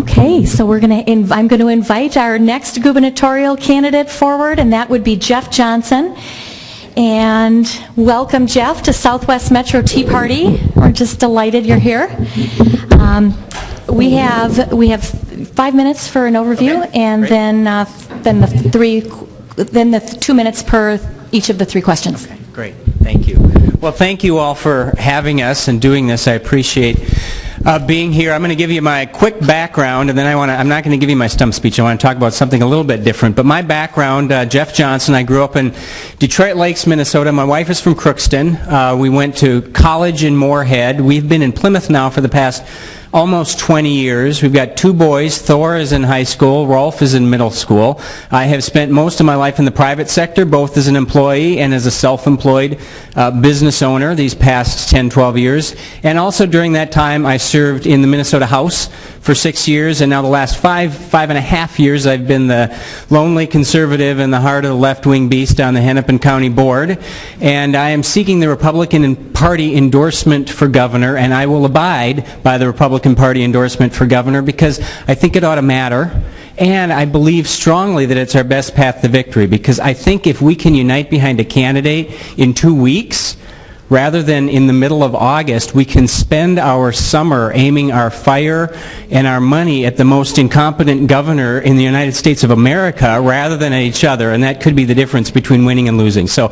Okay, so I'm going to invite our next gubernatorial candidate forward, and that would be Jeff Johnson. And welcome, Jeff, to Southwest Metro Tea Party. We're just delighted you're here. We have 5 minutes for an overview, okay, and then the 2 minutes per each of the 3 questions. Okay, great. Thank you. Well, thank you all for having us and doing this. I appreciate being here. I'm going to give you my quick background, and then I'm not going to give you my stump speech. I want to talk about something a little bit different. But my background, Jeff Johnson, I grew up in Detroit Lakes, Minnesota. My wife is from Crookston. We went to college in Moorhead. We've been in Plymouth now for the past almost 20 years. We've got 2 boys. Thor is in high school. Rolf is in middle school. I have spent most of my life in the private sector, both as an employee and as a self-employed business owner these past 10, 12 years. And also during that time, I served in the Minnesota House for 6 years, and now the last five and a half years, I've been the lonely conservative in the heart of the left-wing beast on the Hennepin County Board. And I am seeking the Republican Party endorsement for governor, and I will abide by the Republican Party endorsement for governor because I think it ought to matter. And I believe strongly that it's our best path to victory, because I think if we can unite behind a candidate in 2 weeks, rather than in the middle of August, we can spend our summer aiming our fire and our money at the most incompetent governor in the United States of America rather than at each other, and that could be the difference between winning and losing. So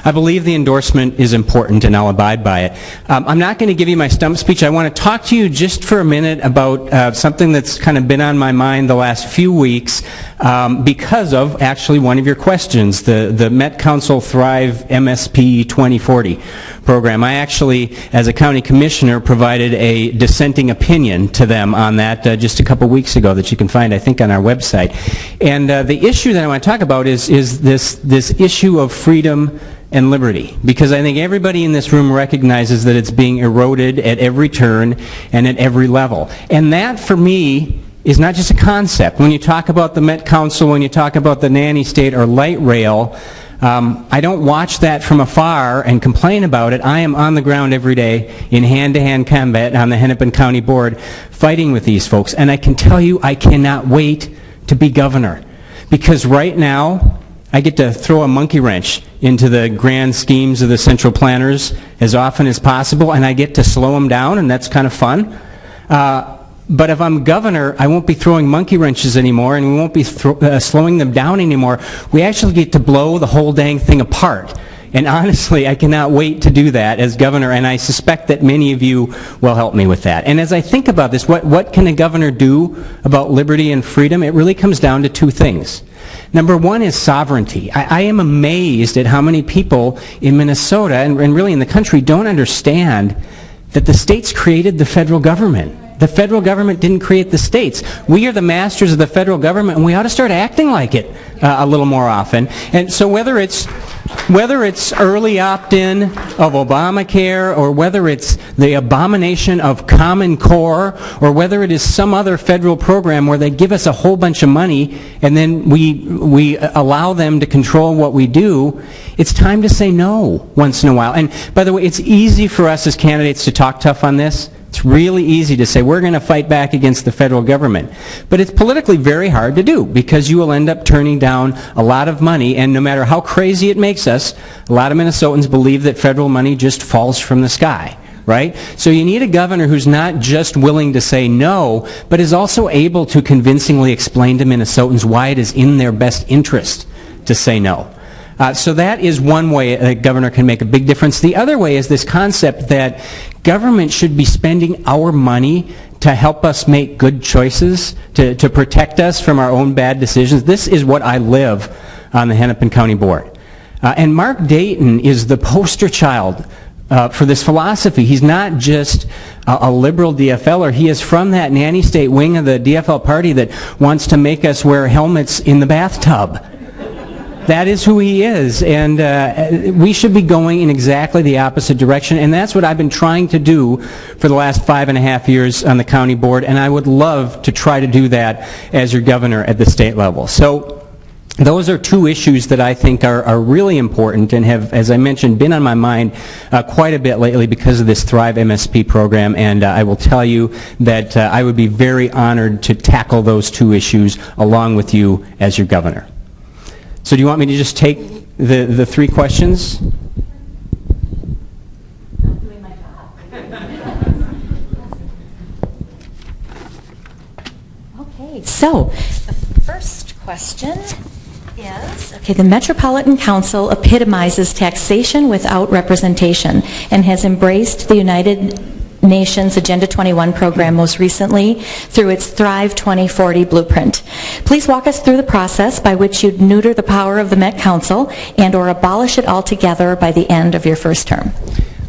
I believe the endorsement is important, and I'll abide by it. I'm not going to give you my stump speech. I want to talk to you just for a minute about something that's kind of been on my mind the last few weeks because of actually one of your questions, the Met Council Thrive MSP 2040 program. I actually, as a county commissioner, provided a dissenting opinion to them on that just a couple weeks ago that you can find, I think, on our website. And the issue that I want to talk about is this issue of freedom and liberty, because I think everybody in this room recognizes that it's being eroded at every turn and at every level. And that, for me, is not just a concept. When you talk about the Met Council, when you talk about the nanny state or light rail, I don't watch that from afar and complain about it. I am on the ground every day in hand-to-hand combat on the Hennepin County Board fighting with these folks. And I can tell you I cannot wait to be governor, because right now I get to throw a monkey wrench into the grand schemes of the central planners as often as possible, and I get to slow them down, and that's kind of fun. But if I'm governor, I won't be throwing monkey wrenches anymore, and we won't be slowing them down anymore. We actually get to blow the whole dang thing apart. And honestly, I cannot wait to do that as governor, and I suspect that many of you will help me with that. And as I think about this, what can a governor do about liberty and freedom? It really comes down to 2 things. Number 1 is sovereignty. I am amazed at how many people in Minnesota and really in the country don't understand that the states created the federal government. The federal government didn't create the states. We are the masters of the federal government, and we ought to start acting like it a little more often. And so whether it's early opt-in of Obamacare, or whether it's the abomination of Common Core, or whether it is some other federal program where they give us a whole bunch of money and then we allow them to control what we do, it's time to say no once in a while. And by the way, it's easy for us as candidates to talk tough on this. It's really easy to say we're going to fight back against the federal government. But it's politically very hard to do, because you will end up turning down a lot of money, and no matter how crazy it makes us, a lot of Minnesotans believe that federal money just falls from the sky, right? So you need a governor who's not just willing to say no, but is also able to convincingly explain to Minnesotans why it is in their best interest to say no. So that is one way a governor can make a big difference. The other way is this concept that government should be spending our money to help us make good choices, to protect us from our own bad decisions. This is what I live on the Hennepin County Board. And Mark Dayton is the poster child for this philosophy. He's not just a liberal DFLer. He is from that nanny state wing of the DFL party that wants to make us wear helmets in the bathtub. That is who he is, and we should be going in exactly the opposite direction, and that's what I've been trying to do for the last 5.5 years on the county board, and I would love to try to do that as your governor at the state level. So Those are two issues that I think are really important and have, as I mentioned, been on my mind quite a bit lately because of this Thrive MSP program, and I will tell you that I would be very honored to tackle those two issues along with you as your governor. So do you want me to just take the three questions? I'm doing my job. Okay, so the first question is, okay, the Metropolitan Council epitomizes taxation without representation and has embraced the United Nations Agenda 21 program most recently through its Thrive 2040 blueprint. Please walk us through the process by which you'd neuter the power of the Met Council and or abolish it altogether by the end of your first term.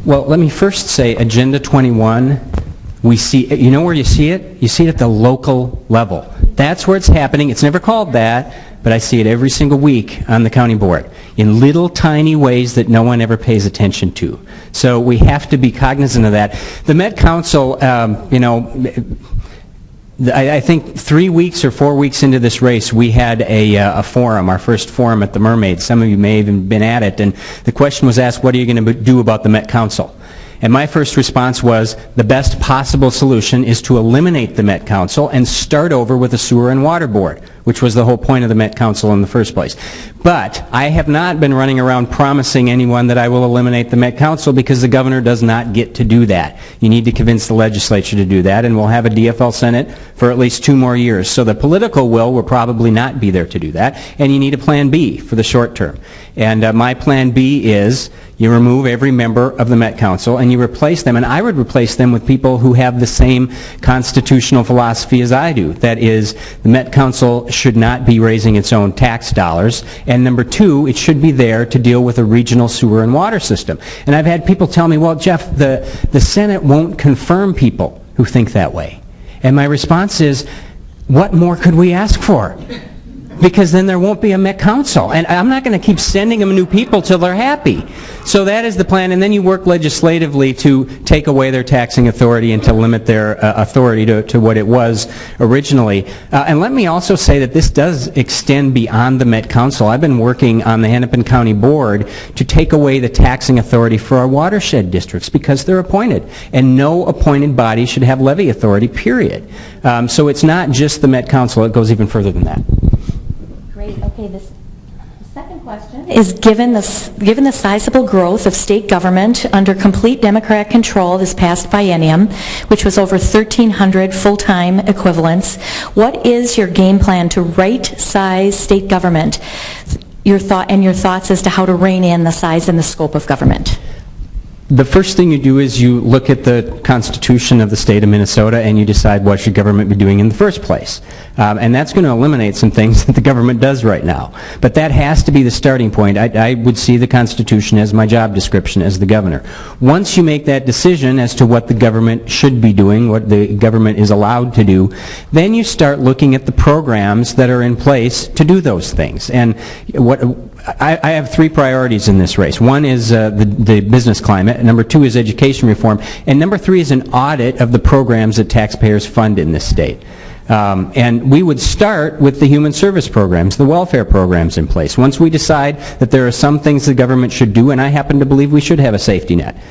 Well, let me first say Agenda 21, we see, you know where you see it? You see it at the local level. That's where it's happening. It's never called that, but I see it every single week on the county board in little tiny ways that no one ever pays attention to. So we have to be cognizant of that. The Met Council, you know, I think 3 weeks or 4 weeks into this race, we had a forum, our first forum at the Mermaid. Some of you may have even been at it, and the question was asked, what are you going to do about the Met Council? And my first response was, the best possible solution is to eliminate the Met Council and start over with a sewer and water board, which was the whole point of the Met Council in the first place. But I have not been running around promising anyone that I will eliminate the Met Council, because the governor does not get to do that. You need to convince the legislature to do that, and we'll have a DFL Senate for at least 2 more years. So the political will probably not be there to do that, and you need a plan B for the short term. And my plan B is you remove every member of the Met Council and you replace them, and I would replace them with people who have the same constitutional philosophy as I do. That is, the Met Council should not be raising its own tax dollars, and number 2, it should be there to deal with a regional sewer and water system. And I've had people tell me, well, Jeff, the Senate won't confirm people who think that way. And my response is, what more could we ask for? Because then there won't be a Met Council. And I'm not going to keep sending them new people till they're happy. So that is the plan, and then you work legislatively to take away their taxing authority and to limit their authority to what it was originally. And let me also say that this does extend beyond the Met Council. I've been working on the Hennepin County Board to take away the taxing authority for our watershed districts because they're appointed. And no appointed body should have levy authority, period. So it's not just the Met Council, it goes even further than that. Great. Okay, the second question is, given the sizable growth of state government under complete Democrat control this past biennium, which was over 1,300 full-time equivalents, what is your game plan to right-size state government? Your thoughts as to how to rein in the size and the scope of government? The first thing you do is you look at the Constitution of the state of Minnesota and you decide what should government be doing in the first place. And that's going to eliminate some things that the government does right now. But that has to be the starting point. I would see the Constitution as my job description as the governor. Once you make that decision as to what the government should be doing, what the government is allowed to do, then you start looking at the programs that are in place to do those things. And I have 3 priorities in this race. One is the business climate, number 2 is education reform, and number 3 is an audit of the programs that taxpayers fund in this state. And we would start with the human service programs, the welfare programs in place. Once we decide that there are some things the government should do, and I happen to believe we should have a safety net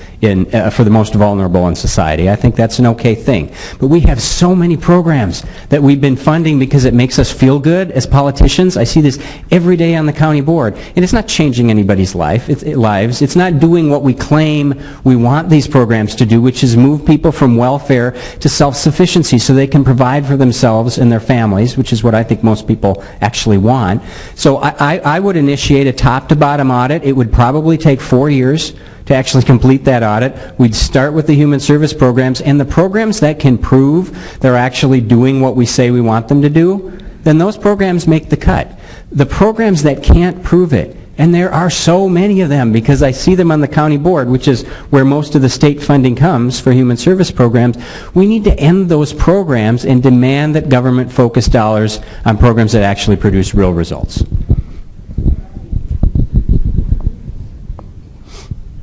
for the most vulnerable in society. I think that's an okay thing. But we have so many programs that we've been funding because it makes us feel good as politicians. I see this every day on the county board. And it's not changing anybody's lives. It's not doing what we claim we want these programs to do, which is move people from welfare to self-sufficiency so they can provide for themselves and their families, which is what I think most people actually want. So I would initiate a top-to-bottom audit. It would probably take 4 years to actually complete that audit. We'd start with the human service programs, and the programs that can prove they're actually doing what we say we want them to do, then those programs make the cut. The programs that can't prove it, and there are so many of them because I see them on the county board, which is where most of the state funding comes for human service programs, we need to end those programs and demand that government focus dollars on programs that actually produce real results.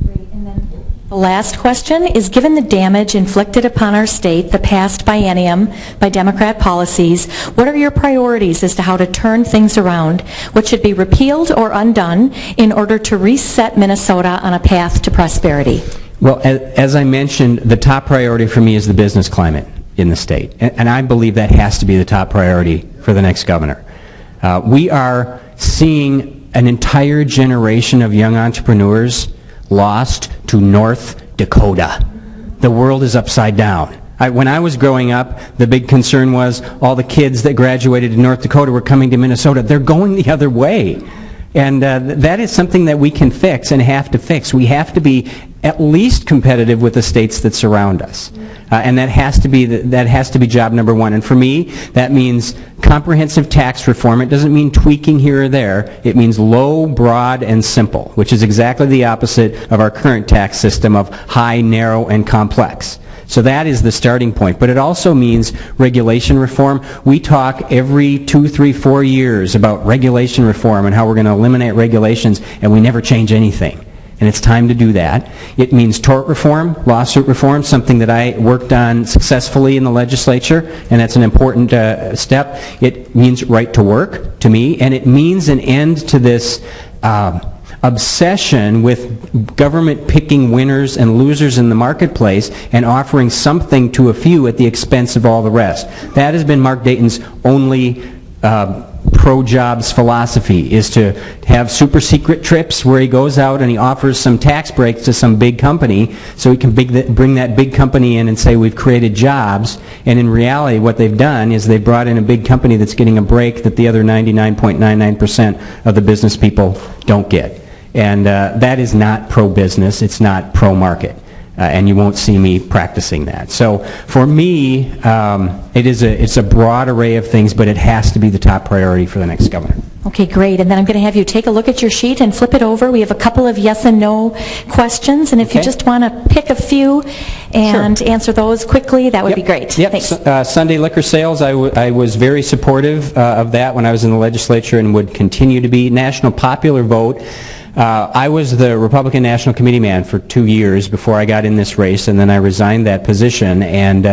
Great. And then The last question is, given the damage inflicted upon our state the past biennium by Democrat policies, what are your priorities as to how to turn things around? What should be repealed or undone in order to reset Minnesota on a path to prosperity? Well, as I mentioned, the top priority for me is the business climate in the state. And I believe that has to be the top priority for the next governor. We are seeing an entire generation of young entrepreneurs lost to North Dakota. The world is upside down. When I was growing up, the big concern was all the kids that graduated in North Dakota were coming to Minnesota. They're going the other way. And that is something that we can fix and have to fix. We have to be at least competitive with the states that surround us. And that has to be job number one. And for me, that means comprehensive tax reform. It doesn't mean tweaking here or there. It means low, broad, and simple, which is exactly the opposite of our current tax system of high, narrow, and complex. So that is the starting point. But it also means regulation reform. We talk every 2, 3, 4 years about regulation reform and how we're going to eliminate regulations, and we never change anything. And it's time to do that. It means tort reform, lawsuit reform, something that I worked on successfully in the legislature, and that's an important step. It means right to work, to me, and it means an end to this obsession with government picking winners and losers in the marketplace and offering something to a few at the expense of all the rest. That has been Mark Dayton's only pro-jobs philosophy, is to have super secret trips where he goes out and he offers some tax breaks to some big company so he can bring that big company in and say we've created jobs, and in reality what they've done is they've brought in a big company that's getting a break that the other 99.99% of the business people don't get. And that is not pro-business, it's not pro-market. And you won't see me practicing that. So for me, it's a broad array of things, but it has to be the top priority for the next governor. Okay, great. And then I'm going to have you take a look at your sheet and flip it over. We have a couple of yes and no questions, and if you just want to pick a few and answer those quickly, that would be great. Yep. Thanks. Sunday liquor sales, I was very supportive of that when I was in the legislature and would continue to be. National popular vote. I was the Republican National Committee man for 2 years before I got in this race, and then I resigned that position. And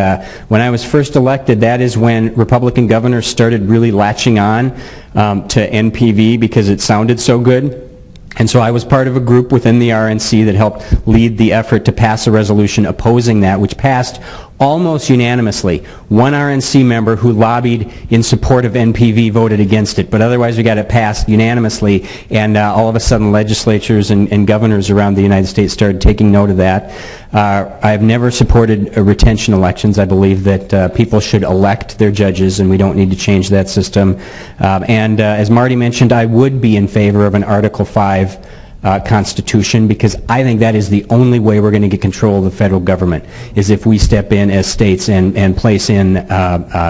when I was first elected, that is when Republican governors started really latching on to NPV because it sounded so good. And so I was part of a group within the RNC that helped lead the effort to pass a resolution opposing that, which passed almost unanimously. One RNC member who lobbied in support of NPV voted against it, but otherwise we got it passed unanimously, and all of a sudden legislatures and governors around the United States started taking note of that. I've never supported retention elections. I believe that people should elect their judges, and we don't need to change that system. And as Marty mentioned, I would be in favor of an Article 5 Constitution, because I think that is the only way we're going to get control of the federal government, is if we step in as states and place in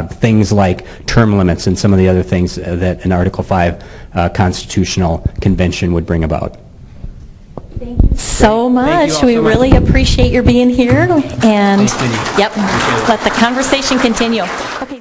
things like term limits and some of the other things that an Article 5 constitutional convention would bring about. Thank you so much. We really appreciate your being here, and let the conversation continue. Okay.